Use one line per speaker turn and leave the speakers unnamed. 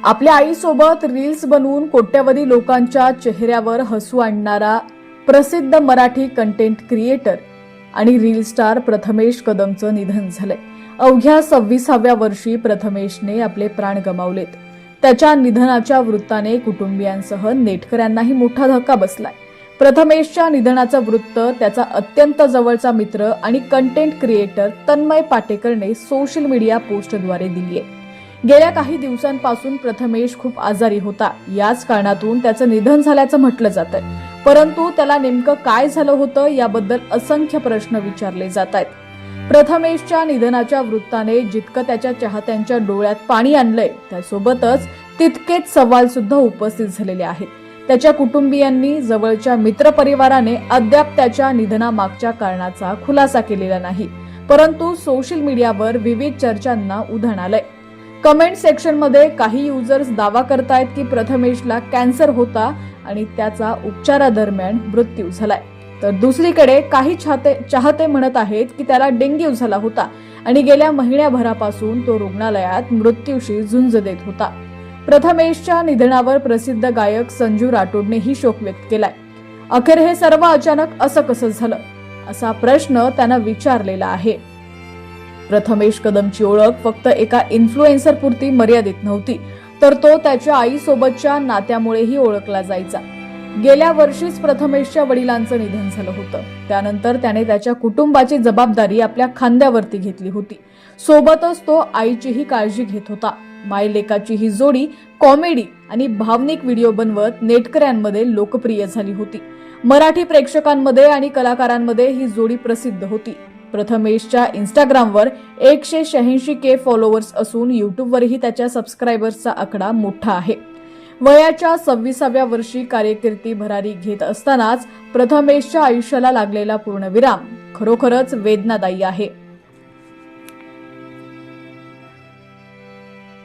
आपल्या आईसोबत रील्स बनवून कोट्यवधी लोकांच्या चेहऱ्यावर हसू आणणारा प्रसिद्ध मराठी कंटेंट क्रिएटर आणि रील स्टार प्रथमेश कदमचं निधन झालंय. अवघ्या 26व्या वर्षी प्रथमेशने आपले प्राण गमावलेत. त्याच्या निधनाच्या वृत्ताने कुटुंबियांसह नेटकऱ्यांनाही मोठा धक्का बसलाय. प्रथमेशच्या निधनाचं वृत्त त्याचा अत्यंत जवळचा मित्र आणि कंटेंट क्रिएटर तन्मय पाटेकरने सोशल मीडिया पोस्टद्वारे दिली आहे. गेल्या काही दिवसांपासून प्रथमेश खूप आजारी होता. याच कारणातून त्याचं निधन झाल्याचं म्हटलं जातंय. परंतु त्याला नेमकं काय झालं होतं याबद्दल असंख्य प्रश्न विचारले जात आहेत. प्रथमेशच्या निधनाच्या वृत्ताने जितकं त्याच्या चाहत्यांच्या डोळ्यात पाणी आणलंय, त्यासोबतच तितकेच सवाल सुद्धा उपस्थित झालेले आहेत. त्याच्या कुटुंबियांनी, जवळच्या मित्रपरिवाराने अद्याप त्याच्या निधनामागच्या कारणाचा खुलासा केलेला नाही. परंतु सोशल मीडियावर विविध चर्चांना उधाण आलंय. कमेंट सेक्शनमध्ये काही युजर्स दावा करतायत की प्रथमेशला कॅन्सर होता आणि त्याचा उपचारादरम्यान मृत्यू झालाय. तर दुसरीकडे काही चाहते म्हणत आहेत की त्याला डेंग्यू झाला होता आणि गेल्या महिन्याभरापासून तो रुग्णालयात मृत्यूशी झुंज देत होता. प्रथमेशच्या निधनावर प्रसिद्ध गायक संजू राठोडनेही शोक व्यक्त केलाय. अखेर हे सर्व अचानक असं कसं झालं, असा प्रश्न त्यानं विचारलेला आहे. प्रथमेश कदमची ओळख फक्त एका इन्फ्लुएन्सर पुरती मर्यादित नव्हती, तर तो त्याच्या आईसोबतच्या नात्यामुळेही ओळखला जायचा. गेल्या वर्षीच प्रथमेशच्या वडिलांचं निधन झालं होतं. त्यानंतर त्याने त्याच्या कुटुंबाची जबाबदारी आपल्या खांद्यावरती घेतली होती. सोबतच तो आईचीही काळजी घेत होता. मायलेकाची ही जोडी कॉमेडी आणि भावनिक व्हिडिओ बनवत नेटकऱ्यांमध्ये लोकप्रिय झाली होती. मराठी प्रेक्षकांमध्ये आणि कलाकारांमध्ये ही जोडी प्रसिद्ध होती. प्रथमेशच्या इंस्टाग्रामवर 186K फॉलोअर्स असून युट्यूबवरही त्याच्या सबस्क्रायबर्सचा आकडा मोठा आहे. वयाच्या 26व्या वर्षी कार्यकीर्दी भरारी घेत असतानाच प्रथमेशच्या आयुष्याला लागलेला पूर्णविराम खरोखरच वेदनादायी आहे.